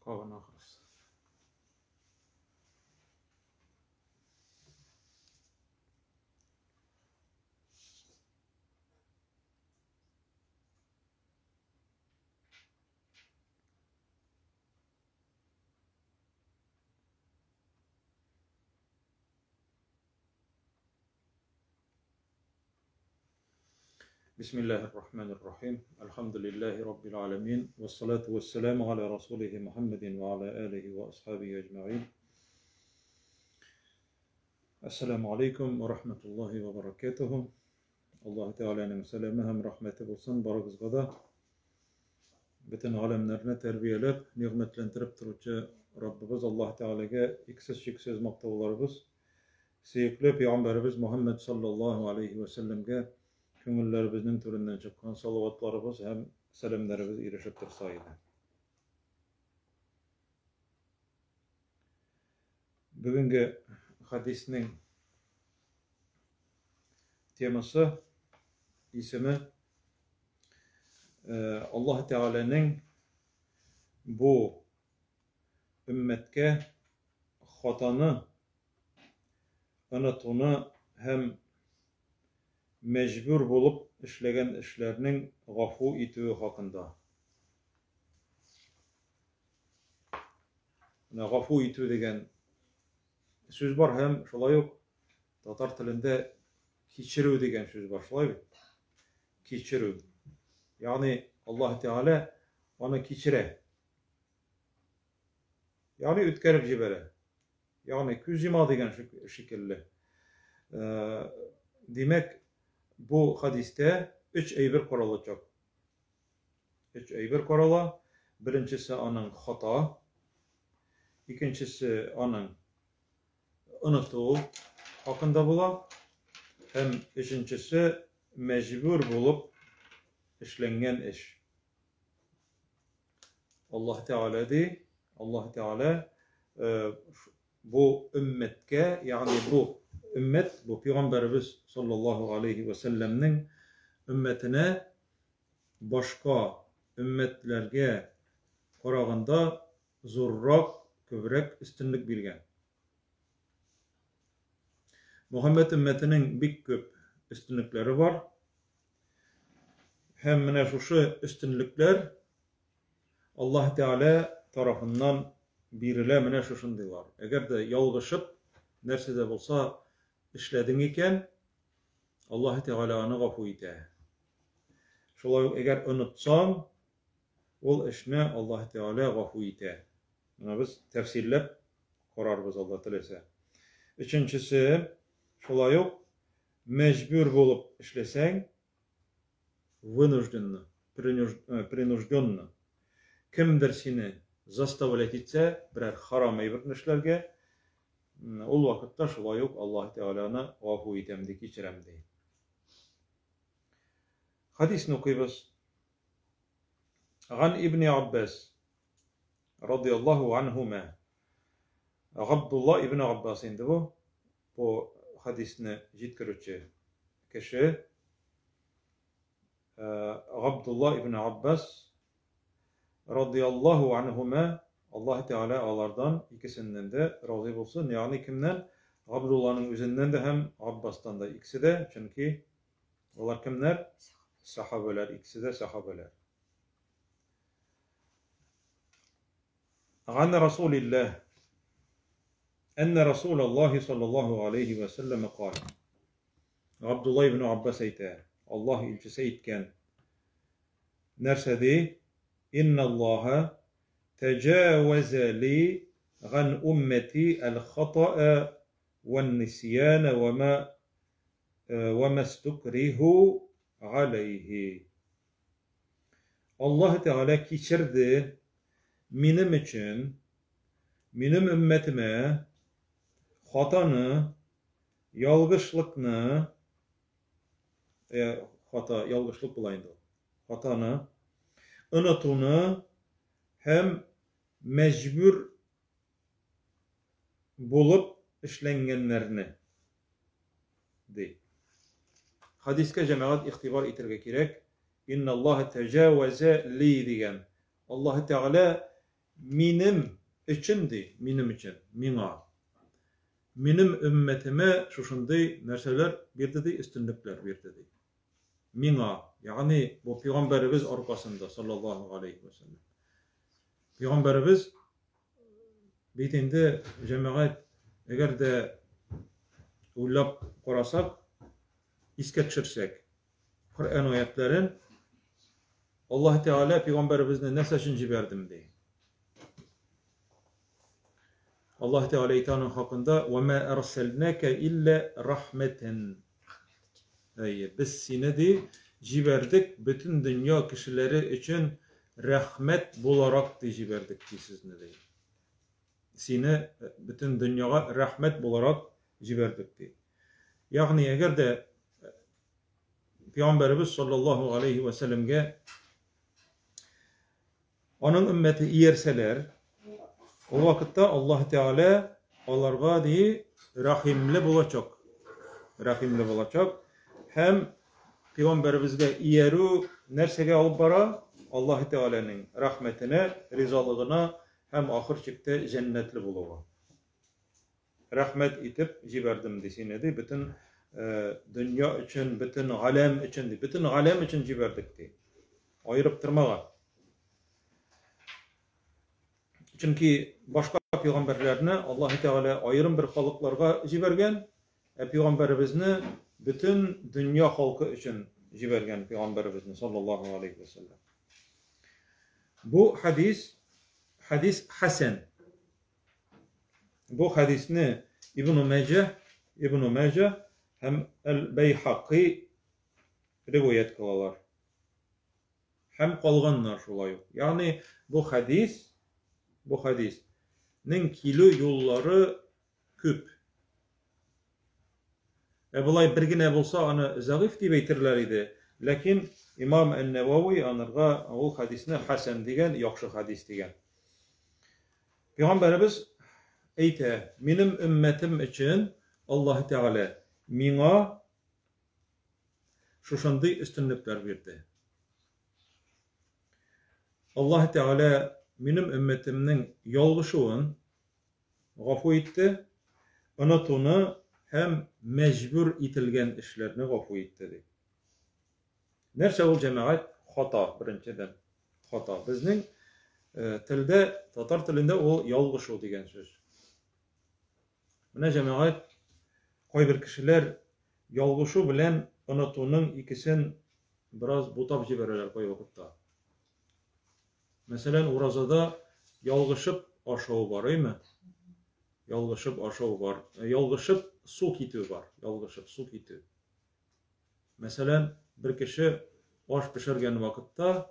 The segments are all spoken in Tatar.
Kalan ahırız. Bismillahirrahmanirrahim. Elhamdülillahi Rabbil alemin. Ve salatu ve selamu ala Resulihi Muhammedin ve ala alihi ve ashabihi ecma'in. Esselamu aleyküm ve rahmetullahi ve berekatuhu. Allah Teala'nın selamı hem rahmeti olsun. Barıkızga da bütün alemlerine terbiyelep, nimetlendirip duruşu Rabbimiz Allah Teala'ga iksiz şiksiz maktavlarımız, seyikli Peygamberimiz Muhammed sallallahu aleyhi ve sellem'ge köngüllerimizin türünden çıkan salavatlarımız hem selamlarımız erişip tursaydı. Bugünkü hadisinin teması, ismi Allah Teala'nın bu ümmetke hatanı, unutunu hem mecbur bulup işlegen işlerinin gafu etüğü hakkında. Gafu etüğü degen söz var hem şolay yok. Tatar tilinde keçirүү degen söz var. Şolay mı? Keçirүү. Yani Allah Teala onu keçire. Yani ötkerip jibere. Yani küz yıma degen şekilde. Demek bu hadiste 3 eybir korulacak. 3 eybir korula. Birincisi onun hata. İkincisi onun unutuğu hakkında bula. Hem üçüncüsü mecbur bulup işlengen iş. Allah Teala di, Allah Teala bu ümmetke, yani bu ümmet, bu Peygamberimiz sallallahu aleyhi ve sellem'nin ümmetine başka ümmetlerge karaganda zorrak, köbrek üstünlük bilgen. Muhammed ümmetinin bir köp üstünlükleri var. Hem mine şu üstünlükler Allah Teala tarafından birile mine şuşundu var. Eğer de yalgışıp nerse de olsa işledin iken Allah Teala'nı gafu ite. Şolay eğer unutsan ol işne Allah Teala gafu ite. Buna biz tefsirlep korarız Allah Teala'sa. Üçüncüsü şolay yok mecbur bulup işlesen принужденно. Kimdir seni zastavlet etse birer haram eybir işlerge ol vakitte şolay yok Allah Teala'na gafu itemdi geçiremdi. Hadisini okuyuz. An İbni Abbas radıyallahu anhuma. Abdullah İbni Abbas indi bu. Bu hadisini jitkirüçü kişi Abdullah İbni Abbas radıyallahu anhuma, Allah Teala alardan ikisinden de razı olsun. Yani kimden? Abdullah'ın üzerinden de hem Abbas'tan da ikisi de. Çünkü onlar kimler? Sahabeler. İkisi de sahabeler. An Resulillah enne Resulullah sallallahu aleyhi ve sellem kâle. Abdullah İbni Abbas eyte. Allah ilçisi etken nersedi? İnna Allaha tecavveze li gan ummeti el khata'a ve nisyana ve ma stukrihu aleyhi. Allah Teala geçirdi benim için, benim ümmetime hatanı, yalgışlıkını, hata, yalgışlık bulaydı. Hatanı, unutunu hem mecbur bulup işlengenlerini de. Hadiske cemaat ihtibar etirge gerek. İnna Allah tecavveze li diyen. Allah Teala minim için di, minim için, mina. Minim ümmetime şuşunday nerseler bir dedi, üstünlükler bir dedi. Mina, yani bu Peygamberimiz arkasında sallallahu aleyhi ve sellem. Peygamberimiz bitinde cemaat eğer de uylap korasak, iske düşürsek, Kur'an ayetlerin Allah Teala Peygamberimizne ne seçin ciberdim diye. Allah Teala itanın hakkında وَمَا أَرْسَلْنَاكَ إِلَّا رَحْمَةً biz seni de ciberdik bütün dünya kişileri için rahmet bularak da ciberdik ki sizne de. Seni bütün dünyaya rahmet bularak ciberdik de. Yani eğer de Peygamberimiz sallallahu aleyhi ve sellem'e onun ümmeti iyerseler, o vakitte Allah Teala onlarga diye rahimli bulacak. Rahimli bulacak. Hem Peygamberimizge iyeru nersege alıp bara Allah Teala'nın rahmetine, rizalığına hem ahir çıktı cennetli buluğa. Rahmet itip ciberdim desinedi. Bütün dünya için, bütün alem için, bütün alem için ciberdik di. Ayırıp durmağa. Çünkü başka peygamberlerine Allah Teala ayrım bir halklarga cibergen, peygamberimizni bütün dünya halkı için cibergen peygamberimizni sallallahu aleyhi ve sellem. Bu hadis hasen. Bu hadisni İbn-i Meceh hem El-Beyhaqi rivayet kılalar. Hem kalganlar şolay. Yani bu hadisnin kilo yolları küp. Bulay birgine bolsa onu zayıf diye beytirler idi. Lakin İmam el-Nevavi anırga o hadisini hasen degen, yaxşı hadis degen. Peygamberimiz eyte, benim ümmetim için Allah Teala mina şuşanday üstünlükler verdi. Allah Teala benim ümmetimnin yolguşuğun gafu etti, unutunu hem mecbur itilgen işlerini gafu etti. Nerse ol cemaat? Hata birinciden. Hata. Bizning tilde, Tatar tilinde o yolguşu degen söz. Buna cemaat koy bir kişiler yolguşu bilen unutunun ikisin biraz butab jibererler koy vakıtta. Mesela urazada yolguşup aşağı var, değil mi? Yolguşup aşağı var. Yolguşup su kiti var. Yolguşup su kiti. Mesela bir kişi aş pişirgen vakitte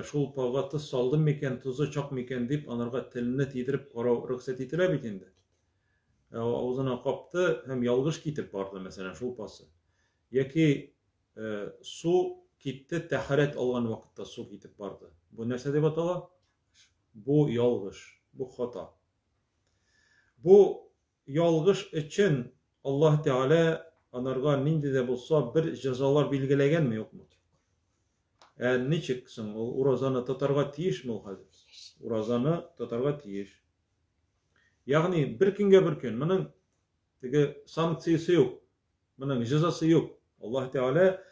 şul pağa tuz saldım meken, tuzu çak meken deyip anarga tilini tidirip rıksat itile bitindi. Ağzına kaptı hem yalgış kitip vardı mesela şul pası. Yaki su gitti taharet algan vakitte su gitip vardı. Bu nerse de batala? Bu yalgış, bu hata. Bu yalgış için Allah Teala anarga nindi de bulsa bir cezalar bilgilegen mi yok mu? Ne çıksın? Urazanı tutarga tiyiş mi o hazır? Urazanı tutarga tiyiş. Yani bir gün, bunun sanksiyası yok. Bunun cezası yok. Allah Teala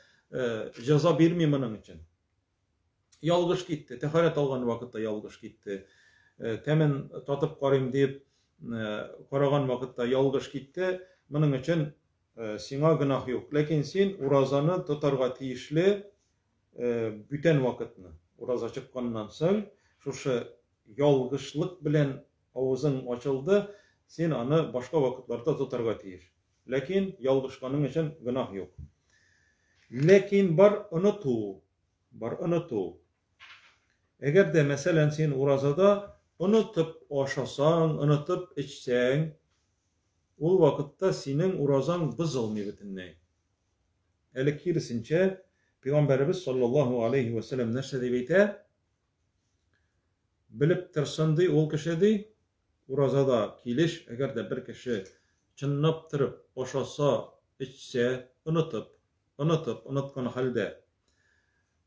ceza vermiyor bunun için. Yalgış gitti. Teharet algan vakitte yalgış gitti. Temin tatıp qarayım deyip qaragan vakitte yalgış gitti. Bunun için sina günah yok. Lakin sen urazanı tutarga tiyişli bütün vakitini. Uraza çıkkandan soň şu yalgışlık bilen ağzın açıldı. Sen onu başka vakitlarda tutarga tiyiş. Lakin yalgışkanın için günah yok. Lakin bar unutu. Eğer de mesela sen urazada unutup aşasan, unutup içsen, o vakitte senin urazan bızılmıyor bütünlüğü. Hele kirisince Peygamberimiz sallallahu aleyhi ve sellem nerse deyte, bilip tırsındı ol kişi dey, urazada kiliş, eğer de bir kişi çınlap tırıp aşasa, içse, unutkan halde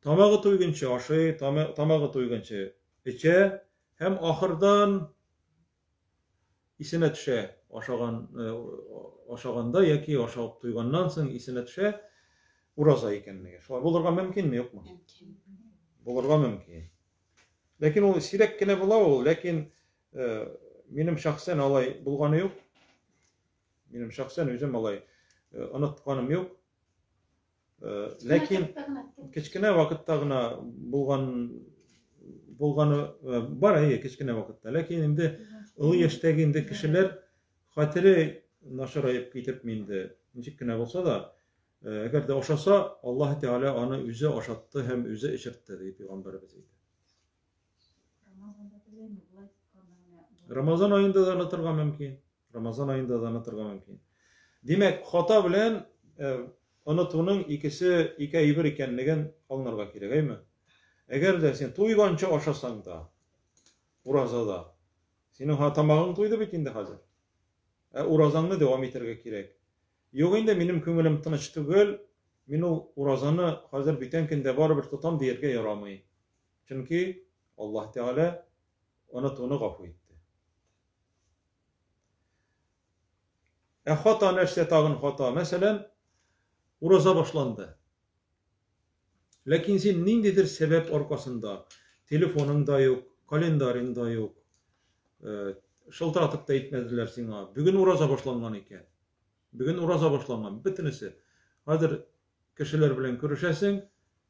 tamağı toygunça aşıy, tamağı toygunça içe, hem ahırdan isine düşe, aşağanda yaki aşağıp duygandan soň isine düşe uraza ekenligi. Şolay bolarga mümkin mi, yokmu? Mümkin. Bolarga mümkin. Lekin o sirek gene bola ol, lekin benim şahsen alay bulgany yok. Benim şahsen özüm alay unutganym yok. Lekin kichkine wagtda gına bulgany bar, kichkine wagtda. Lekin endi ıly ýaşdagi indi kişiler hatyry naşarayıp gitipmindi. Niçikkine bolsa da eger de oşasa Allah Teala onu üze oşatty hem üze içirtdi diýip Peygamberimiz aýtdy. Ramazan ayında da anlatırga mümkin. Ramazan ayında da anlatırga mümkin. Demek hata bilen unutunun ikisi iki aýbyr ekenligin aňlarga kerek, eými? Eger de sen tuýgança oşasaň da, urazada, senin tamağın tuýdy bitindi hazır. Urazanny dowam ettirge kerek. Ýok indi menim köňülim tynyç tügel, men o urazany hazır bitenkinde barbyr tutam diýerge ýaramy. Çünki Allah Teala unutuny gafy etdi. Hata nerse tagın hata. Meselen uraza başlandı. Lakin sen nindidir sebep arkasında, telefonunda yok, kalendarında yok, şıltıratıp da etmediler sana. Bugün uraza başlangan eken. Bugün uraza başlangan. Bitinisi. Hazır kişiler bilen görüşesin.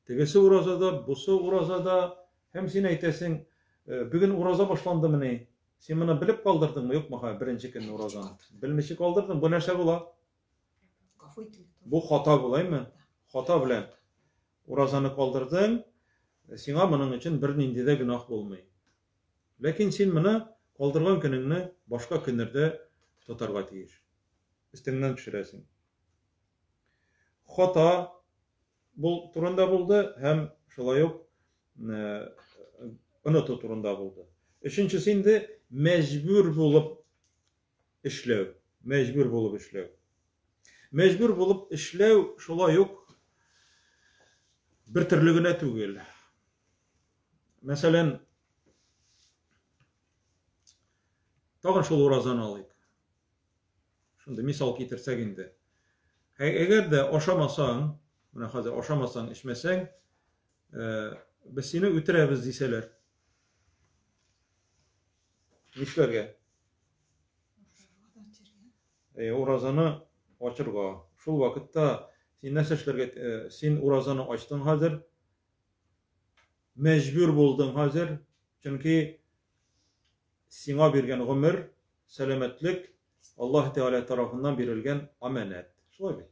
Tegesi urazada, busu urazada. Hem sen aytesin, bugün uraza başlandı mı ne? Sen bana bilip kaldırdın mı, yok mu? Birinci gün urazan. Bilmişi kaldırdın. Bu nerse bula? Bu hata bulayım. Hata bilen urazanı kaldırdın. Sana bunun için bir nindide günah bulmayı. Lakin sen bunu kaldırgan gününü başka günlerde tutarga tiýiş. Üstünden düşüresin. Hata bu turunda buldu. Hem şolay yok unutu turunda buldu. Üçüncüsü indi mecbur bulup işlew. Mecbur bulup işlew. Mecbur bulup işlew şolay yok bir türlügüne tügel. Meselen tagyn şol urazany alyk. Şunda misal ketirsek indi. Eger de oşamasaň, mena hazır oşamasaň, içmeseň, biz seni ötürebiz diýseler. Nişlerge? Urazany açyrga. Şol wagtda sen näseşlerge sen urazany açdyň hazır. Mecbur boldun hazır. Çünki sana bergen ömür, selametlik Allah Teala tarafından berilgen amanet. Şolay bit.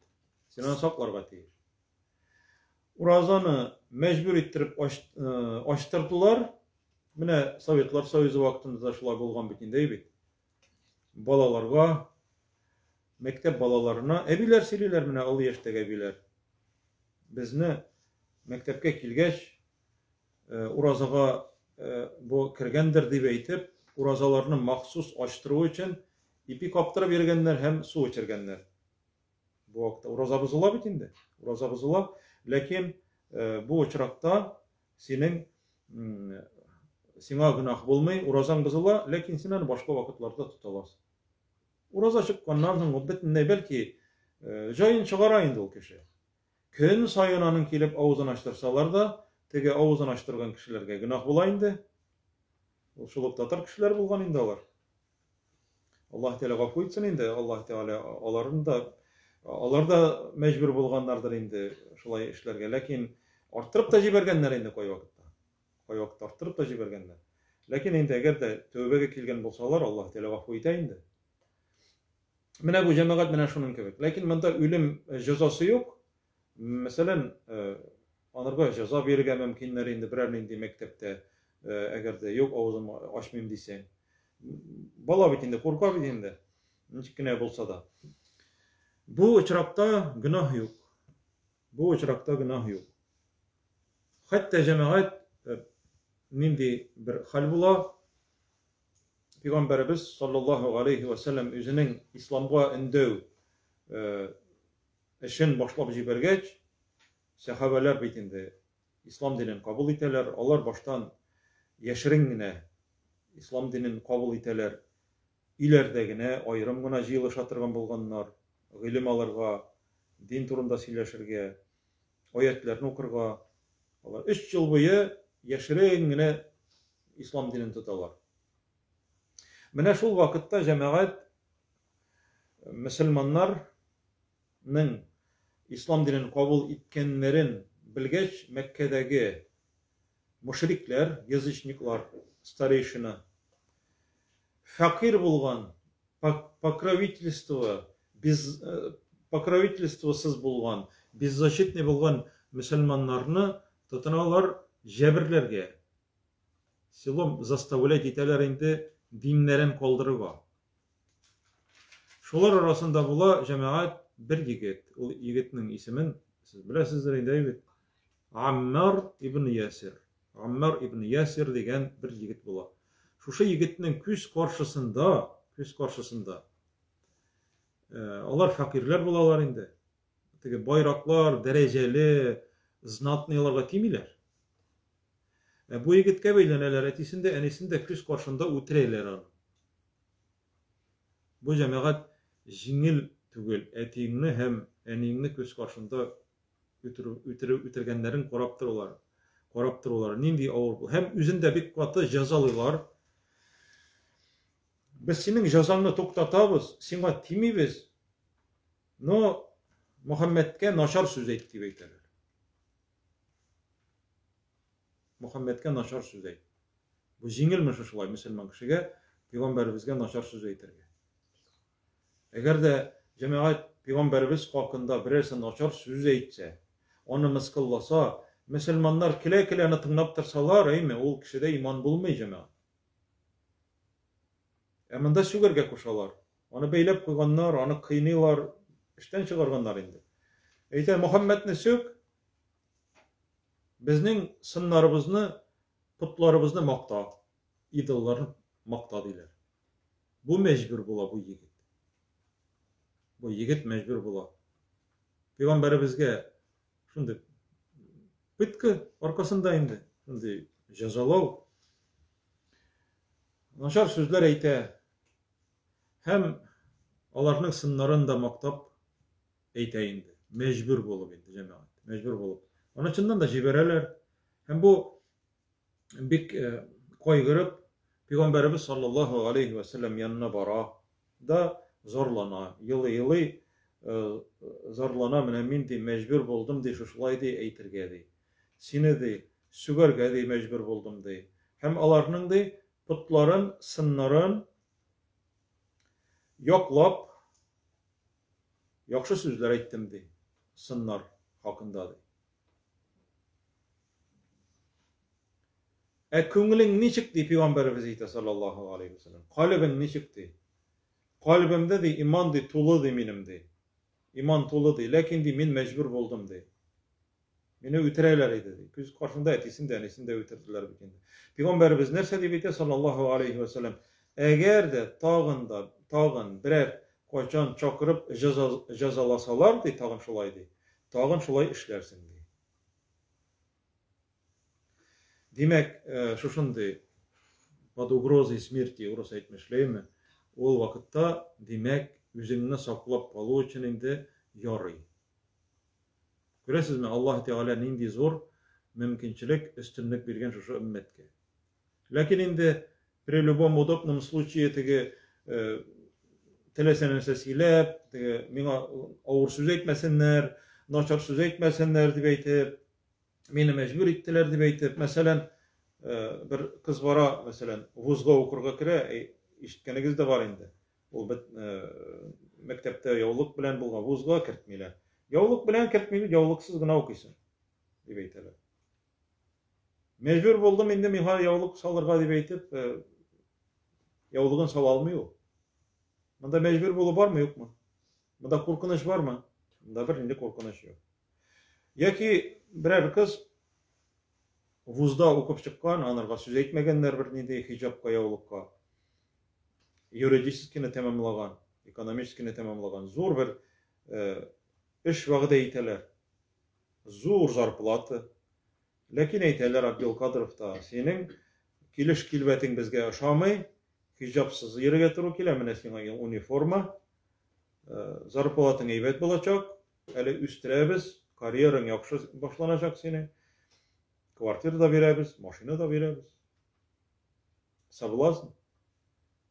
Sen onu saklarga tiýir. Urazany mecbur ettirip açtırdılar. Mine Sovetler Soýuzy wagtynda şolay bolgan bitinde bit. Balalarga, mektep balalaryna ebiler sililer mine ol ýaşdagy ebiler. Bizni mektepke kilgeç urazaga bu kirgendir diýip aýtyp, urazalaryny maksus açtyryw üçin ipi kaptyra bergenler hem su içirgenler. Bu wagtda uraza buzula bitindi. Uraza buzula, lakin bu uçrakta senin sana günah bolmay, urazan buzula, lakin sen başka wagtlarda tutalasın. Uraza çykkandan soň bitinde belki jaýyn çygaraýyndy ol kişi. Gün saýynanyň kelip awuzyny açtyrsalar da, tege awuzyny açtyrgan kişilerge günah bolaýyndy. O şolukda tar kişiler bolgan indi alar. Allah Teala gafy etsin indi. Allah Teala alar da mecbur bolganlardyr indi şolay işlerge. Lakin arttyryp da jibergenler indi koý wagtda. Koý wagtda arttyryp da jibergenler. Lakin indi eger de tövbege kelgen bolsalar Allah Teala gafy etýär. Mene bu cemaat mene şunun kebek. Lakin menda ölüm cezası yok. Meselen anarga ceza berge mümkinler indi birer indi mektepte eger de yok awuzymy açmaýym diýsen. Bala bitinde korkar bitinde. Niçikine bolsa da. Bu uçrakta günah yok. Bu uçrakta günah yok. Hatta cemaat nindi bir hal bula. Peygamberimiz sallallahu aleyhi ve sellem özünün İslamga indew işin başlap jibergeç sahabeler bitinde İslam dinini kabul eteler. Onlar baştan яшерен генә ислам динен кабул итәләр. Иләрдә генә аерым гына җыелыша торган булганнар, гыйлем алырга, дин турында сөйләшергә, аятләрне укырга. Алар 3 ел буе яшерен генә ислам динен тоталар. Менә шул вакытта җәмәгать мөселманнарның ислам динен кабул иткәннәрен белгәч, Мәккәдәге мушриклар, язычниклар, старейшина, факир булган, покровительствосыз булган, беззащитный булган мөселманнарны тотыналар җәберләргә. Силом заставлять итәләр инде диннәрен калдырырга. Шулар арасында була җәмәгать бер егет. Ул егетнең исемен сез беләсездер инде, егет. Аммар ибн Ясир. Аммар ибн Ясир дигән бер егет була. Шушы егетнең күз каршысында алар факирләр булалар инде. Теге байраклар, дәрәҗәле, знатныйларга тимиләр. Бу егеткә бәйләнәләр, әтисендә, әнисендә күз каршында үтерәләр аны. Бу җәмәгать җиңел түгел, әтиеңне һәм әниеңне күз каршында үтергәннәрен карап торулар. Нинди авыр бу. Һәм үзендә бик каты җәзалыйлар. Без синең җәзаңны туктатабыз, сиңа тимибез. Но Мөхәммәдкә начар сүз әйт дип әйтәләр. Мөхәммәдкә начар сүз әйт. Бу җиңелме шулай мөселман кешегә пәйгамбәребезгә начар сүз әйтергә. Әгәр дә җәмәгать пәйгамбәребез хакында берәрсе начар сүз әйтсә, аны мыскылласа, мөселманнар килә-киләне тыңлап торсалар, ул кешедә иман булмый җәмәгать. Монда сүгәргә кушалар. Аны бәйләп куйганнар, аны кыйныйлар, эштән чыгарганнар инде. Әйтә, Мөхәммәдне сүк, безнең сыннарыбызны, путларыбызны макта, идолларны макта диләр. Бу мәҗбүр була бу егет. Бу егет мәҗбүр була. Пәйгамбәребезгә шундый пытка аркасында инде, шундый җәзалау. Начар сүзләр әйтә. Һәм аларның сыннарын да мактап әйтә инде. Мәҗбүр булып инде җәмәгать. Мәҗбүр булып. Аны чыннан да җибәрәләр. Һәм бу бик кайгырып Пәйгамбәребез саллаллаһу алейхи ва саллям янына бара да зарлана. Елый зарлана, менә мин ди мәҗбүр булдым ди, шулай ди әйтергә ди. Сине ди сүгәргә ди мәҗбүр булдым ди. Һәм аларның ди путларын, сыннарын яклап яхшы сүзләр әйттем ди. Сыннар хакында ди. Күңелең ничек ди Пәйгамбәребез әйтә саллаллаһу алейхи ва саллям. Калбең ничек ди? Калбемдә ди иман ди тулы ди минем ди. Иман тулы ди, ләкин ди мин мәҗбүр булдым ди. Мине үтерәләр иде ди. Күз каршында әтисендә, әнисендә үтерделәр бит инде. Пәйгамбәребез нәрсә дип әйтә саллаллаһу алейхи ва саллям? Әгәр дә тагын берәр кайчан чакырып җәзаласалар ди, тагын шулай ди. Тагын шулай эшләрсең ди. Димәк, шушындый под угрозой смерти, урыс әйтмешләйме, ул вакытта, димәк, үзеңне саклап калу өчен инде ярый. Күрәсезме, Аллаһ Тәгалә нинди зур мөмкинчелек, өстенлек биргән шушы өммәткә. Ләкин инде при любом удобном случае теге теләсә нәрсә сөйләп, теге миңа авыр сүз әйтмәсеннәр, начар сүз әйтмәсеннәр дип әйтеп, мине мәҗбүр иттеләр дип әйтеп, мәсәлән, бер кыз бара, мәсәлән, вузга укырга керә, ишеткәнегез дә бар инде. Ул мәктәптә яулык белән булган, вузга кертмиләр. Яулык белән кертмиләр, яулыксыз гына укыйсың дип әйтәләр. Мәҗбүр булдым инде миңа яулык салырга дип әйтеп, яулыгын сала алмый ул. Монда мәҗбүр булу бармы, юкмы? Монда куркыныч бармы? Монда бер инде куркыныч юк. Яки берәр кыз вузда укып чыккан, анарга сүз әйтмәгәннәр бер нинди хиҗабка, яулыкка. Юридически тәмамлаган, экономически тәмамлаган, зур бер эш вәгъдә итәләр. Зур зарплата. Ләкин әйтәләр Абдулкадыровта, синең kilish kilbetin bizge ошамый, hijabsız yerге туру килә, менә сиңа униформа, зарплатың әйбәт булачак, әле үстерәбез, карьераң яхшы башланачак сине, квартира да бирәбез, машина да бирәбез. Соблазн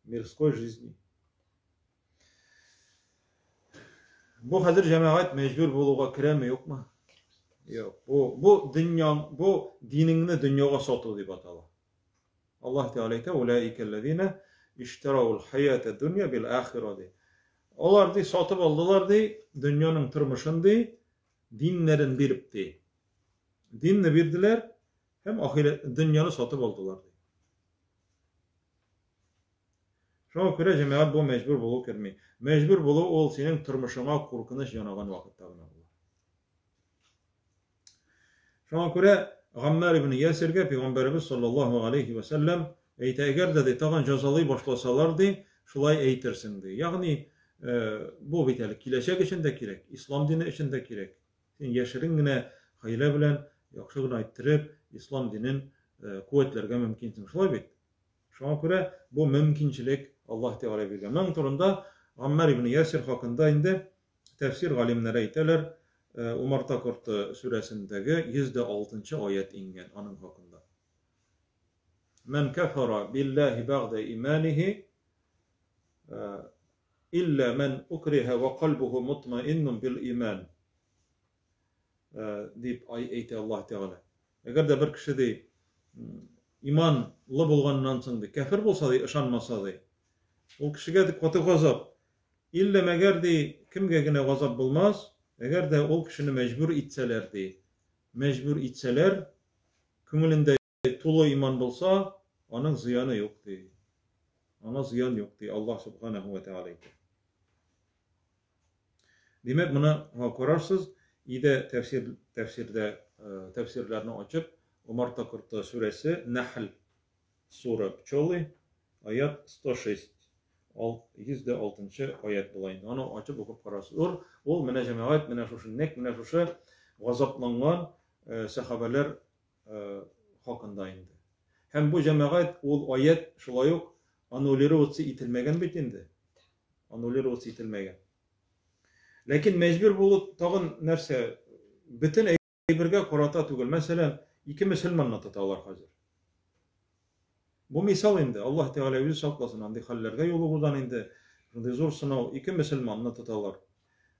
мирской жизни. Бу хәзер җәмәгать мәҗбүр булуга керәме, юкмы? Юк. Бу динеңне дөньяга сату дип атала. Аллаһ Тәгалә әйтә: "Улаикәлләзина иштарау аль-хаята дөнья бил-ахира" ди. Алар ди сатып алдылар ди, дөньяның тормышын ди, диннәрен биреп ди. Динне бирделәр һәм ахирет дөньяны сатып алдылар ди. Шуңа күрә җәмәгать бу мәҗбүр булу керми. Мәҗбүр булу ул синең тормышыңа куркыныч янаган вакытта гына була. Шуңа күрә Гаммар ибн Ясиргә Пәйгамбәрбез саллаллаһу алейхи ва саллям әйтә, әгәр дә тагын җәзалый башласалар ди, шулай әйтерсең ди. Ягъни бу бит әле киләчәк өчен дә кирәк, ислам дине өчен дә кирәк. Син яшерен генә хәйлә белән яхшы гына әйттереп, ислам динен куәтләргә мөмкинсең. Шулай бит. Шуңа күрә бу мөмкинчелек Аллаһ Тәгалә биргән. Моның турында Гаммар ибн Ясир хакында инде тәфсир галимнәре әйтәләр, Умарта корты сүрәсендәге 106-нчы аят ингән аның хакында. Мен кафара биллаһи бa'да иманиhi illa men ukriha wa qalbuhu mutma'innun bil iman. Дип әйтә Аллаһ Тәгалә. Әгәр дә бер кеше ди иманлы булганнан соң ди, кафир булса ди, ышанмаса ди, ул кешегә ди каты газап. Иллә мәгәр ди кемгә генә газап булмас, әгәр дә ул кешене мәҗбүр итсәләр ди. Мәҗбүр итсәләр, күңелендә тулы иман булса, аның зыяны юк ди. Ана зыян юк ди. Аллаһ субханаһу ва тәгалә әйтә. Димәк, моны карарсыз, иде тәфсирләрне ачып, Умарта корты сүрәсе Нәхл сура пчелы аят 106. 106-нчы аят була инде. Аны ачып укып карасыз. Ул менә җәмәгать, менә шушы нәк, менә шушы газапланган сахабалар хакында инде. Һәм бу җәмәгать ул аят шулай ук аннулироваться ителмәгән бит инде. Аннулироваться ителмәгән. Ләкин мәҗбүр булып тагын нәрсә, бөтен әйбергә карата түгел. Мәсәлән, ике мөселманны тоталар хәзер. Бу мисал инде. Аллаһ Тәгалә үзе сакласын, андый хәлләргә юлыгудан инде. Шундый зур сынау, ике мөселманны тоталар.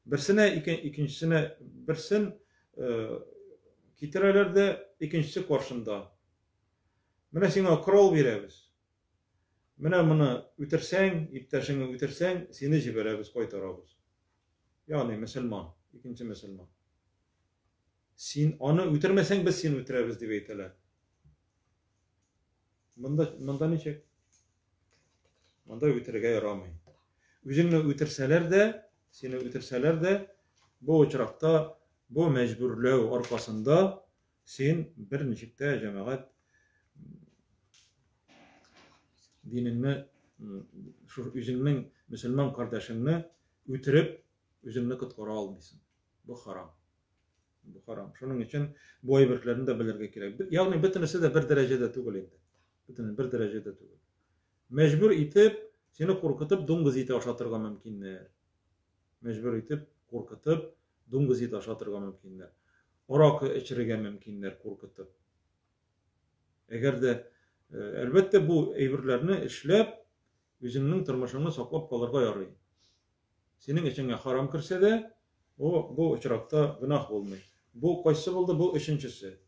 Берсенә икенчесенә берсен китерәләр дә, икенчесе каршында. Менә сиңа корал бирәбез. Менә моны үтерсәң, иптәшеңне үтерсәң, сине җибәрәбез, кайтарабыз. Ягъни мөселман, икенче мөселман. Син аны үтермәсәң, без сине үтерәбез дип әйтәләр. Монда ничек? Монда үтерергә ярамый. Үзеңне үтерсәләр дә, сине үтерсәләр дә, бу очракта, бу мәҗбүрләү аркасында син бер ничектә җәмәгать динеңне, үзеңнең мөселман кардәшеңне үтереп, үзеңне коткара алмыйсың. Бу харам. Бу харам. Шуның өчен бу әйберләрне дә белергә кирәк. Ягъни бөтенесе дә бер дәрәҗәдә түгел инде. Бөтен бер дәрәҗәдә түгел. Мәҗбүр итеп, сине куркытып, дуңгыз ите ашатырга мөмкиннәр. Мәҗбүр итеп, куркытып, дуңгыз ите ашатырга мөмкиннәр. Аракы эчерергә мөмкиннәр куркытып. Әгәр дә әлбәттә бу әйберләрне эшләп, үзеңнең тормышыңны саклап калырга ярый. Синең эчеңә харам кирсә дә, бу очракта гынах булмый. Бу кайсы булды? Бу өченчесе.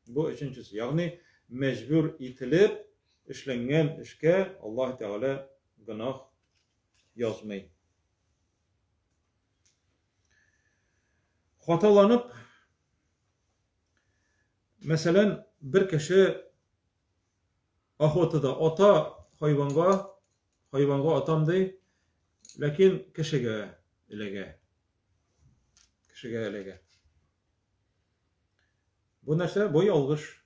Бу өченчесе. Ягъни мәҗбүр ителеп эшләнгән эшкә Аллаһ Тәгалә гынах язмый. Хаталанып, мәсәлән, бер кеше охотада ата хайванга атам ди, ләкин кешегә эләгә. Бу нәрсә, бу ялгыш.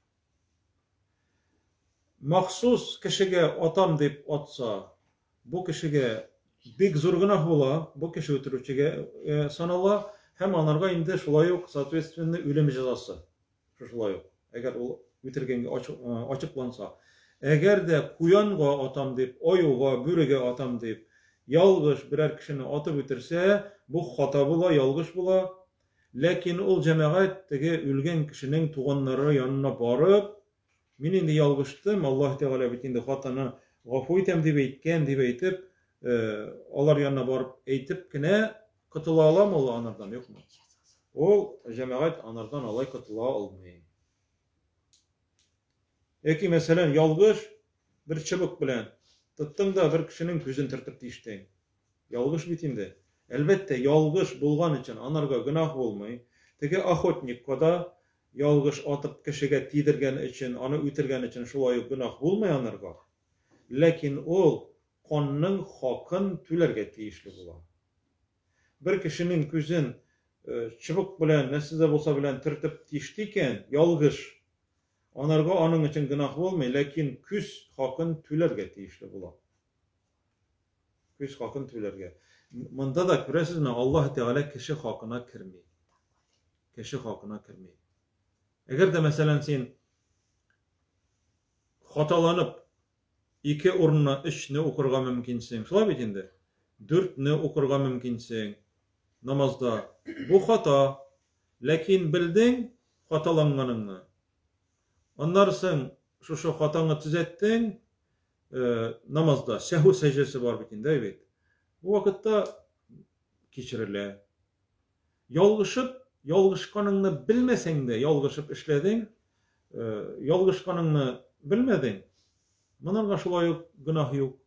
Махсус кешегә атам дип атса, бу кешегә бик зур гынах була, бу кеше үтерүчегә санала, һәм анарга инде шулай ук соответственно үлем җәзасы. Шулай ук. Әгәр ул үтергәнгә ачыкланса. Eğer de kuyanğa atam deyip, oyuğa, bürege atam deyip, yalgış birer kişini atıp bitirse, bu hata bula, yalgış bula. Lakin ol cemaat tege ülgen kişinin tuğanları yanına barıp, min indi yalgıştım, Allah Teala bitindi hatana gafu etem deyip eytken deyip eytip, olar yanına barıp eytip kine kıtıla alam ol anardan yok mu? Ol cemaat anardan alay kıtıla almayı. Eki mesela yalgış bir çıbık bilen tuttun da bir kişinin gözün tırtıp dişteyin. Yalgış bitindi. Elbette yalgış bulgan için anarga günah olmayı. Teki ahotnik koda yalgış atıp kişiye tidirgen için, onu ütirgen için şulay günah bulmayanlarga. Lakin ol konunun hakkın tülerge tiyişli bula. Bir kişinin gözün çıbık bilen, nesize bolsa bilen tırtıp diştiyken yalgış onarga onun için günah olmayı, lakin küs hakkın tülerge tiyişli bula. Küs hakkın tülerge. Mında da görəsiz mi? Allah Teala kişi hakkına kirmeyi. Kişi hakkına kirmeyi. Eğer de mesela sen hatalanıp iki oruna üç ne okurga mümkünsen, şula bitindi. 4 ne okurga mümkünsen namazda bu hata, lakin bildin hatalanganını. Onlarsın şu hatanı düzelttin, namazda sehvu secdesi var bitindi, evet. Bu vakitte keçirile. Yalgışıp, yalgışkanını bilmesen de yalgışıp işledin, yalgışkanını bilmedin. Bunlarga şulay yok, günah yok.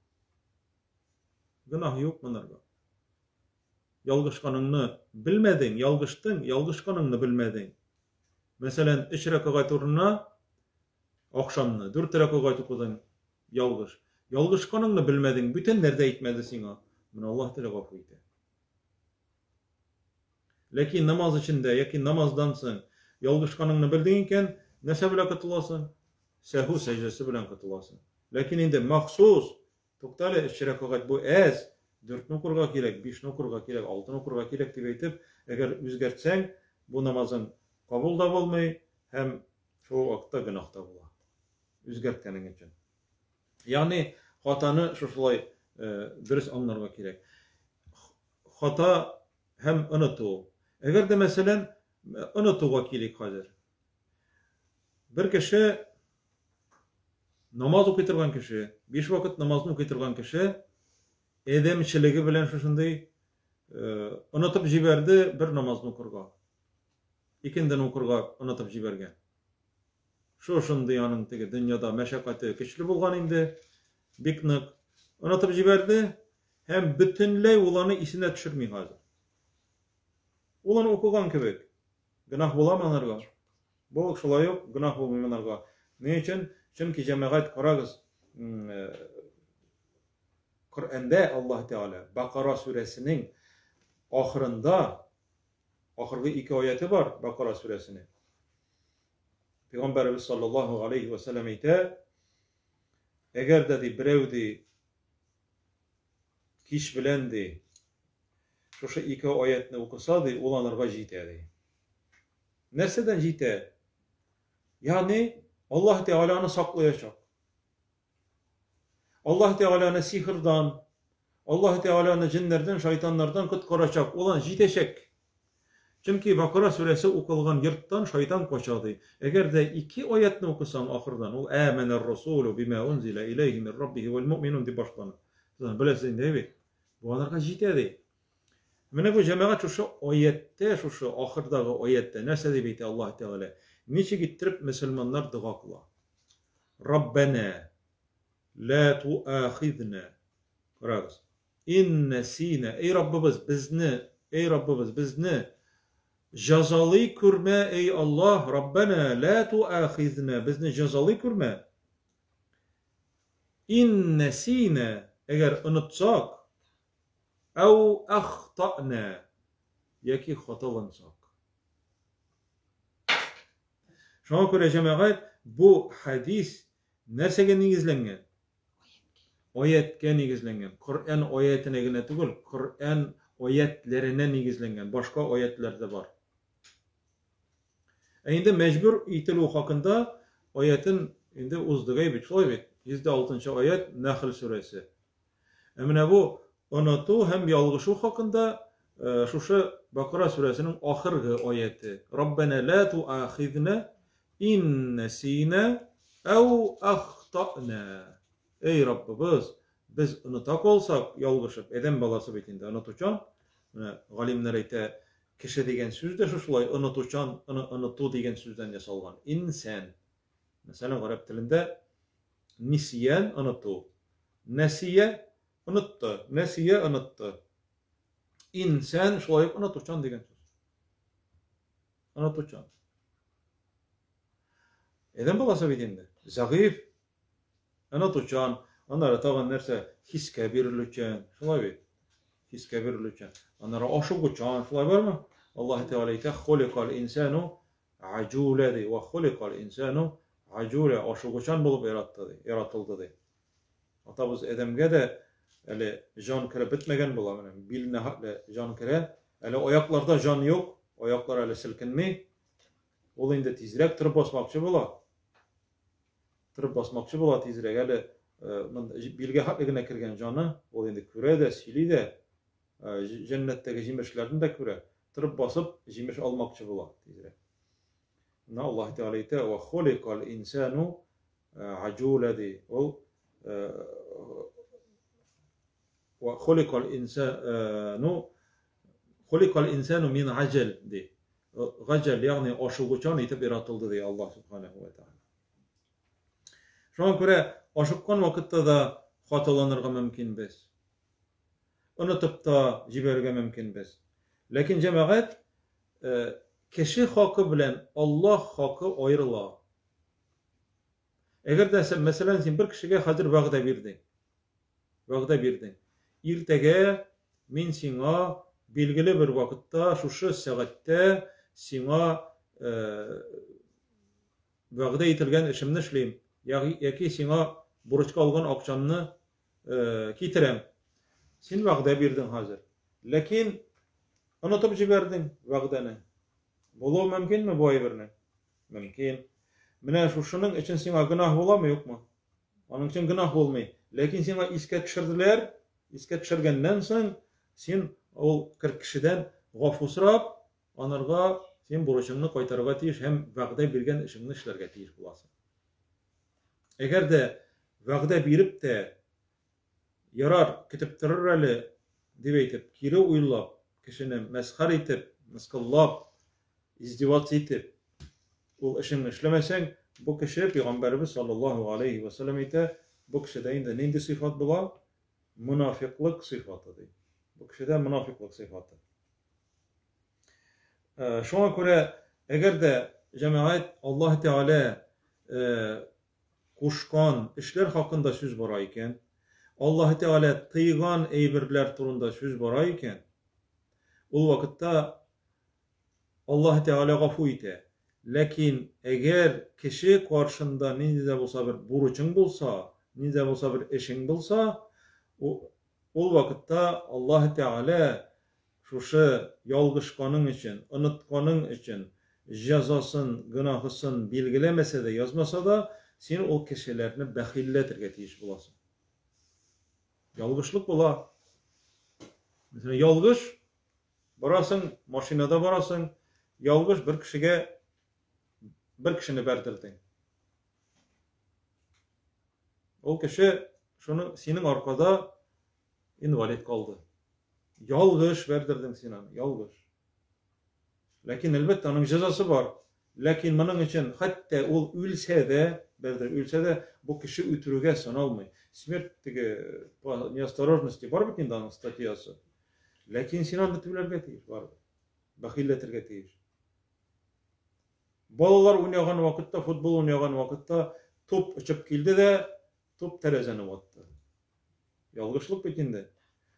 Günah yok bunlarga. Yalgışkanını bilmedin, yalgıştın, yalgışkanını bilmedin. Mesela 3 rekat uruna akşamını 4 rekat okudun yalgış. Yalgışkanını bilmedin, bütün nerede etmedi sana. Bunu Allah Teala gafu eder. Lakin namaz içinde, yakin namazdansın, yalgışkanını bildiğinken nese bile katılasın? Sehvu secdesi bilen katılasın. Lakin indi mahsus, tuktale işrakagat bu ez, 4 okurga kirek, 5 okurga kirek, 6 okurga kirek deyip eytip, eğer üzgertsen, bu namazın kabul da olmayı, hem şu vakitte günah da bula. Üzgertkenin için. Yani hatanı şuşulay dürüst anlarga kirek. Hata hem unutu. Eğer de mesela unutuğa kirek hazır. Bir kişi namaz okuyturgan kişi, 5 vakit namazını okuyturgan kişi, edemçiligi bilen şuşunday unutup jiberdi bir namazını okurga. İkinden okurga unutup jibergen. Şuşunday anın tegi dünyada meşakkatı keçli bulgan indi, biknik unutup jiberdi, hem bütünley ulanı isine düşürmey hazır. Ulanı okugan kebek, günah bulamanlarga. Bu şulay yok, günah bulmayanlarga. Ne için? Çünkü cemaat karagız Kur'an'da Allah Teala Bakara suresinin ahırında ahırgı 2 ayeti var Bakara suresinin. Peygamberimiz sallallahu aleyhi ve sellem ite eğer dedi birevdi kiş bilendi şu 2 ayetini okusadı ulanırga jitedi. Neseden jite? Yani Allah Teala'nı saklayacak. Allah Teala'nı sihirdan, Allah Teala'nı cinlerden, şeytanlardan kutkaracak olan jiteşek. Çünkü Bakara suresi okulgan yırttan şeytan kaçadı. Eğer de 2 ayetini okusan ahırdan, o âmener rasûlu bima unzile ileyhi min rabbihi vel mu'minun di başlanır. Bilesin değil mi? Bu anarga jitedi. Mene bu cemaat şu ayette, şu ahırdağı ayette, nese deyip Allah Teala, niçin gittirip Müslümanlar dua kıla? Rabbena la tuâkhidna. Karagız. İnnesine. Ey Rabbimiz bizni cezalı kürme ey Allah. Rabbena la tuâkhidna. Bizni cezalı kürme. İnnesine. Eğer unutsak ev ahta'na. Yaki hatalansak. Şuna göre cemaat bu hadis nersege nigizlengen? Ayetke nigizlengen. Kur'an ayetine gine tugul, Kur'an ayetlerine nigizlengen. Başka ayetler de var. Endi mecbur itilu hakkında ayetin indi uzdıgay bit. Şoy bit. 106 ayet Nahl suresi. Emine bu unutu hem yalgışı hakkında şuşu Bakara suresinin ahırgı ayeti. Rabbena la tuâkhidna in nesîne ev ahta'na. Ey Rabbimiz, biz unutak olsak yalgışıp eden balası bitinde unutucan. Galimler ayta kişi degen söz de şuşulay unutucan, unutu degen sözden yasalgan. İnsan. Mesela Arap dilinde nisyan unutu. Nesiye unuttu. Nesiye unuttu. İnsan şulayıp unutucan degen söz. Unutucan. Eden balası bitinde. Zagif. Unutucan. Onlara tağın nerse hiske birilüken. Şulay bit. Hiske birilüken. Onlara aşıgucan. Şulay var mı? Allah Teala ite hulikal insanu acule de. Ve hulikal insanu acule. Aşıgucan bulup yaratıldı de. Hatta biz edemge de öyle can kere bitmegen bulamın. Biline hakle can kere. Öyle ayaklarda can yok. Ayaklar öyle silkinmi. Ol indi tizrek tırıp basmakçı bula. Tırıp basmakçı bula tizrek. Öyle bilge hakligine kirgen canı. Ol indi küre de sili de cennetteki jimeşlerden de küre. Tırıp basıp jimeş almakçı bula tizrek. Allah Teala ite ve hulikal insanu acule de. Ol وخلق الإنسان من عجل دي غجل يعني aşıgucan itip yaratıldı diye Allah Subhanahu ve Teala. Şuna göre aşıkkan vakitte da hatalanırga mümkün biz. Unutup da jiberge mümkün biz. Lakin cemaat kişi hakkı bilen Allah hakkı ayrıla. Eğer de sen mesela sen bir kişiye hazır vaqda birdin. İrtege min sina bilgili bir vakitte şuşu saatte sina vaqda itilgen işimni işleyim. Yaki sina burçka algan akşamını kitirem. Sen vaqda birdin hazır. Lakin unutup jiberdin vaqdani. Bolu mümkün mü bu ayırını? Mümkün. Mine şuşunun için sina günah bola mı yok mu? Onun için günah olmayı. Lakin sina iske düşürdüler. İske düşürgenden soň sen ol 40 kişiden gafusrap onarga sen burçunu qaytarga tiyiş hem vaqda bergen işingni işlerge tiyiş bulasın. Eger de vaqda berip de yarar kitip turur ali dep aytip kiri uylap kişini mezhar etip miskillap izdivat etip ol işingni işlemeseň bu kişi Peygamberimiz sallallahu aleyhi ve sellem ite bu kişide indi nindi sıfat bula? Münafıklık sıfatıdır. Bu kişide münafıklık sıfatı. Şuna göre eğer de cemaat Allah Teala kuşkan işler hakkında söz bara iken, Allah Teala tıygan eybirler turunda söz bara iken, o vakitte Allah Teala gafu ite. Lakin eğer kişi karşında ninde bolsa bir buruçun bolsa, ninde bolsa bir işin bolsa, ol vakitte Allah Teala şuşu yalgışkanın için, unutkanın için cezasın, günahısın bilgilemese de yazmasa da sen o kişilerini behilletirge tiyiş bulasın. Yalgışlık bula. Mesela yalgış barasın, maşinada barasın, yalgış bir kişini berdirdin. O kişi şunu senin arkada invalid kaldı. Yalgış verdirdin sen, yalgış. Lakin elbette onun cezası var. Lakin bunun için hatta ol ölse de bu kişi ütürüge sanalmay. Смертtige неосторожности var bugün danın statiyası. Lakin sen anlatıbilerge tiyiş var. Bakilletirge tiyiş. Balalar oynayan vakitte, futbol oynayan vakitte top uçup kildi de top terezeni attı. Yalgışlık bitinde.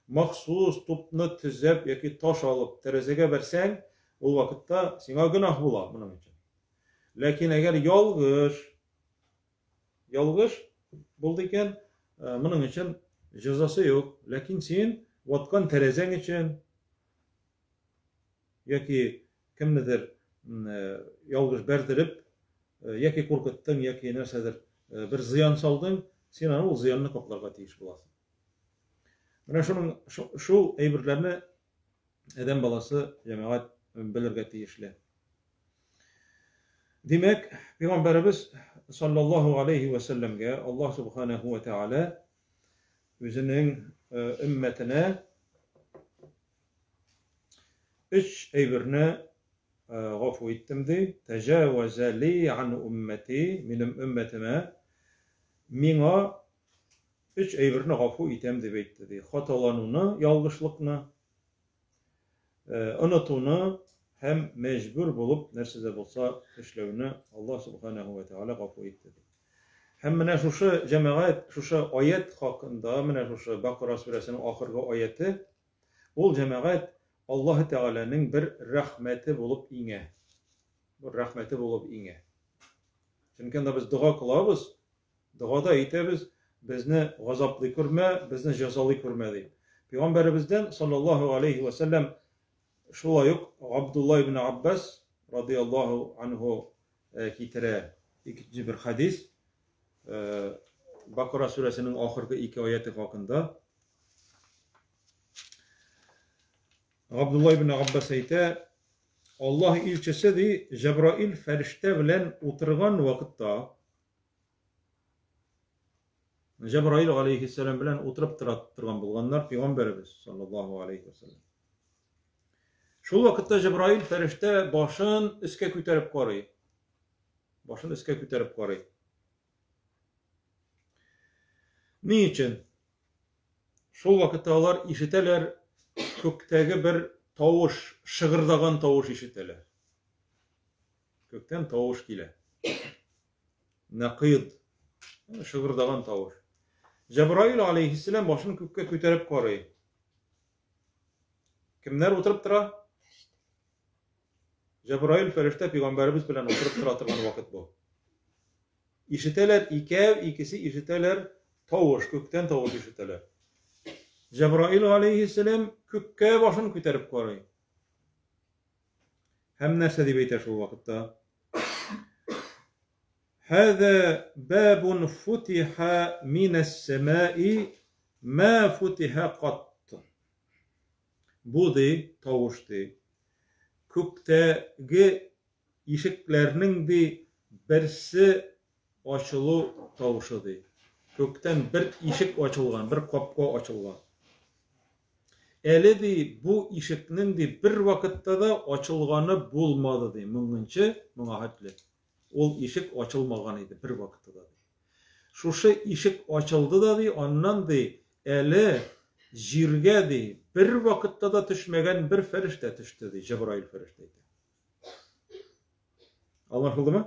Mahsus topunu tizep yaki taş alıp terezege versen, o vakitte sana günah bula bunun için. Lakin eğer yalgış buldu iken, bunun için cezası yok. Lakin sen vatkan terezen için yaki kimnedir yalgış berdirip yaki korkuttun, yaki nersedir bir ziyan saldın, sen аны ул зыянны капларга тиеш буласың. Менә шул әйберләрне адәм баласы җәмәгать белергә тиешле. Димәк, Пәйгамбәрбез саллаллаһу алейхи ва сәлләмгә Аллаһ субханаһу ва тааля үзенең өммәтенә üç әйберне гафу иттем ди. Тәҗәвәзә ли ан уммати, минем өммәтемә миңа üç әйберне гафу итәм дип әйтте ди. Хаталануны, ялгышлыкны, онытуны һәм мәҗбүр булып нәрсәдә булса эшләүне Аллаһ субханаһу ва тааля гафу итте ди. Һәм менә шушы җәмәгать, шушы аят хакында, менә шушы Бакара сүрәсенең ахыргы аяты, ул җәмәгать Аллаһ Тәгаләнең бер рәхмәте булып иңә. Бер рәхмәте булып иңә. Чөнки анда без дуга кылабыз, дугада әйтәбез, безне газаплый күрмә, безне җәзалый күрмә ди. Пәйгамбәребездән саллаллаһу алейхи ва сәлләм шулай ук Абдулла ибн Аббас радиллаһу анһу китерә икенче бер хадис Бакара сүрәсенең ахыргы 2 аяты хакында. Абдулла ибн Аббас әйтә, Аллаһ илчесе ди, Җәбраил фәрештә белән утырган вакытта, Җәбраил алейхиссалам белән утырып торган булганнар Пәйгамбәрбез саллаллаһу алейхи ва сәлләм. Шул вакытта Җәбраил фәрештә башын өскә күтәреп карый. Башын өскә күтәреп карый. Ни өчен? Шул вакытта алар ишетәләр, күктәге бер тавыш, шыгырдаган тавыш ишетәләр. Көктән тавыш килә. Нақид, шыгырдаган тавыш. Җәбраил алейхиссалам башын күккә күтәреп карый. Кемнәр утырып тора? Җәбраил фәрештә Пәйгамбәрбез белән утырып тора торган вакыт бу. Ишетәләр, икесе ишетәләр тавыш, күктән тавыш ишетәләр. Җәбраил алейхиссалам күккә башын күтәреп карый. Һәм нәрсә дип әйтә шул вакытта? Һәзә бабун футиха минәс-самаи ма футиха кат. Бу ди тавыш ди. Күктәге ишекләрнең ди берсе ачылу тавышы ди. Көктән бер ишек ачылган, бер капка ачылган. Әле ди бу ишекнең ди бер вакытта да ачылганы булмады ди. Моңынчы, моңа хәтле. Ул ишек ачылмаган иде бер вакытта да. Шушы ишек ачылды да ди, аннан ди әле җиргә ди бер вакытта да төшмәгән бер фәрештә төште ди, Җәбраил фәрештә әйтә. Аңлашылдымы?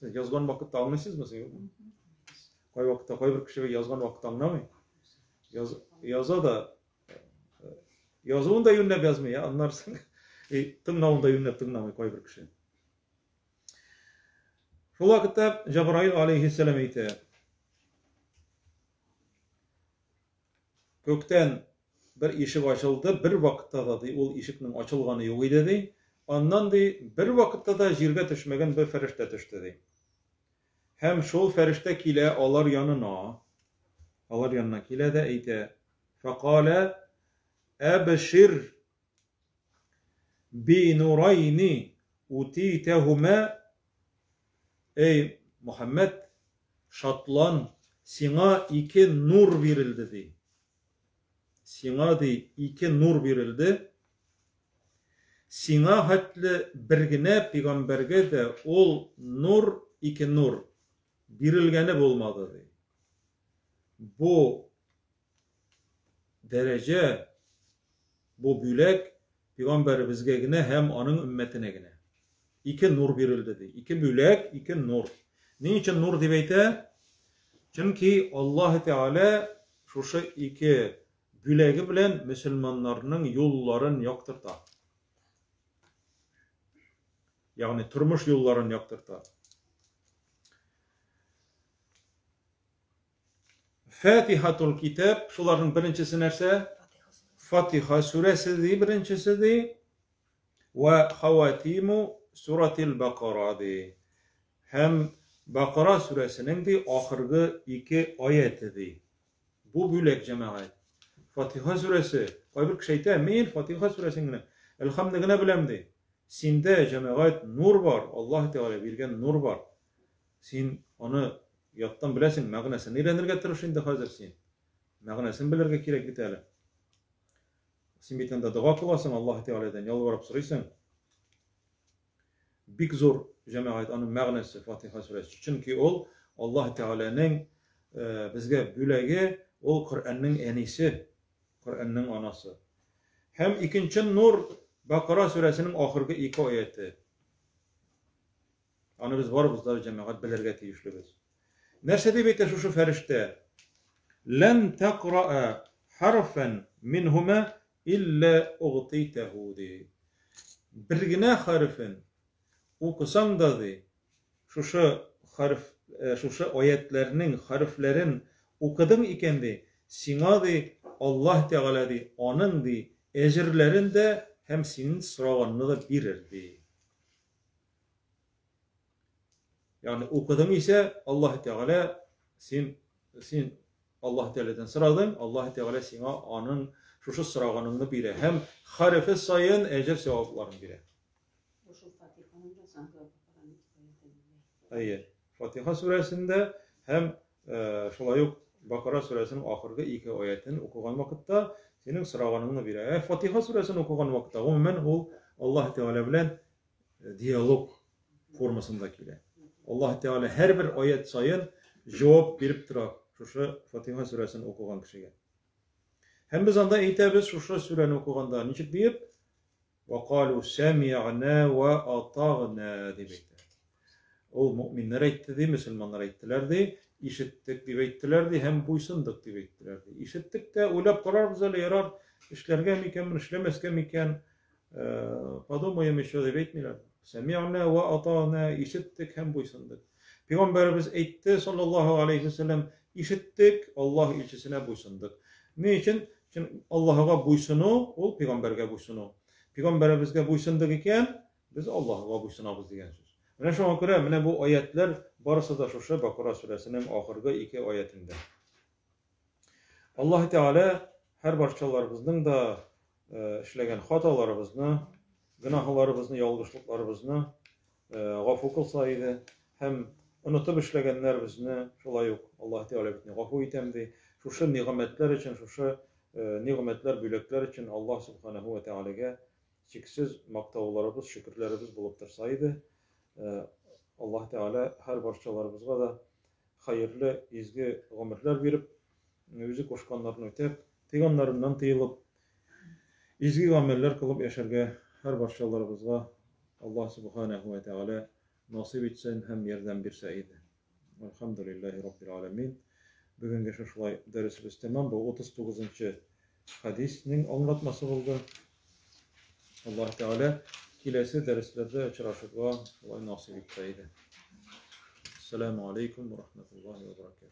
Сез язган вакытта аңлыйсызмы сез? Кай вакытта кай бер кешегә язган вакытта аңламый? Яза да язуын да юнлап язмый, аннарсың. Тыңлауын да юнлап тыңламый кай бер кеше. Шул вакытта Җәбраил алейхиссалам әйтә, көктән бер ишек ачылды, бер вакытта да ди ул ишекнең ачылганы юк иде ди. Аннан ди бер вакытта да җиргә төшмәгән бер фәрештә төште ди. Һәм шул фәрештә килә алар янына. Алар янына килә дә әйтә, фaqala abshir bi nurayni utitahuma. Ey Muhammed, şaтлан, сиңа ике нур бирелде ди. Сиңа ди ике нур бирелде. Сиңа хәтле бер генә пәйгамбәргә дә ул нур, ике нур бирелгәне булмады ди. Бу дәрәҗә, бу бүләк пәйгамбәребезгә генә һәм аның өммәтенә генә. İki nur verildi. İki bülek, iki nur. Niçin nur diye әйтә? Çünkü Allah Teala şuşu iki bülegi bilen Müslümanlarının yolların yaktırta. Yani turmuş yolların yaktırta. Fatihatul Kitab, şuların birincisi нәрсә? Fatiha suresi birincisi ve havatimu Suratil Baqara di. Hem Bakara suresinin de ahırgı 2 ayetidir. Bu bülek cemaat. Fatiha suresi. Kaybır kişeyte min Fatiha suresini. Elhamdülillah bilemdi. Sinde cemaat nur var. Allah Teala bilgen nur var. Sin onu yattan bilesin. Mağnasını nerendir getirir şimdi hazır sin. Mağnasını bilirge kerekli tele. Sin bitende dua kılasın Allah Teala'dan yalvarıp soruyorsun. Bik zor cemaat onun mağnası Fatiha suresi. Çünkü ol Allah Teala'nın bizge bülegi ol Kur'an'ın enisi, Kur'an'ın anası. Hem ikinci nur Bakara suresinin ahırgı 2 ayeti. Anı biz var bizler cemaat bilirge tiyişli biz. Nerse deyip şu ferişte لن تقرأ حرفا منهما إلا أغطيته دي. Birgine harfin okusan da di. Şu ayetlerinin harflerin okudun iken di. Sina di Allah Teala di. Onun di. Ecirlerin de hem senin sırağını da birirdi. Yani okudun ise Allah Teala sin Allah Teala'dan sıradın. Allah Teala sana onun şu sırağını biri. Hem harfi sayın ecir sevapların biri. Hayır. Fatiha suresinde hem şolay yok Bakara suresinin ahırgı 2 ayetini okugan vakitte senin sırağını biri. Fatiha suresini okugan vakitte umumen o Allah Teala bilen diyalog formasındakiler. Allah Teala her bir ayet sayın cevap verip durar. Şu Fatiha suresini okugan kişiye. Hem biz anda eytemiz şu sureni okuganda niçin deyip وَقَالُوا سَمِعْنَا وَأَطَعْنَا demektir. O müminler eytti, Müslümanlar eyttilerdi, işittik deyip eyttilerdi, hem buysunduk deyip eyttilerdi. İşittik de uylap karar bize yarar, işlerge miken, işlemezge miken, padomoyum işe deyip eytmiyorlar. سَمِعْنَا وَأَطَعْنَا işittik, hem buysunduk. Peygamberimiz eytti sallallahu aleyhi ve sellem, işittik, Allah ilçesine buysunduk. Ne için? Çünkü Allah'a buysunu, ol peygamberge buysunu. Peygamberimizge buysunduk iken, biz Allah'a buysunabız diyen söz. Mene şuna göre, mene bu ayetler barısı da şu Bakara suresinin ahırgı 2 ayetinde. Allah Teala her parçalarımızın da işlegen hatalarımızını, günahlarımızını, yalgışlıklarımızını gafu kılsaydı, hem unutup işlegenlerimizni şolay yok. Allah Teala bitni gafu itemdi. Şu nimetler için, şu nimetler, bülekler için Allah Subhanahu ve Teala'ya çeksiz maktavlarımız, şükürlerimiz bulup dursaydı, Allah Teala her parçalarımızga da hayırlı, izgi ömürler verip, özü koşkanlarını ötep, teganlarından tıyılıp, izgi ameller kılıp yaşarga her parçalarımızga Allah Subhanahu ve Teala nasip etsin, hem yerden bir sayıdı. Elhamdülillahi Rabbil Alemin. Bugün şolay dersimiz tamam. Bu 39. hadisinin anlatması oldu. Allah Teala kilesi derslerde açıraşıqla olay nasip etseydi. Esselamu aleyküm ve rahmetullahi ve berekatuhu.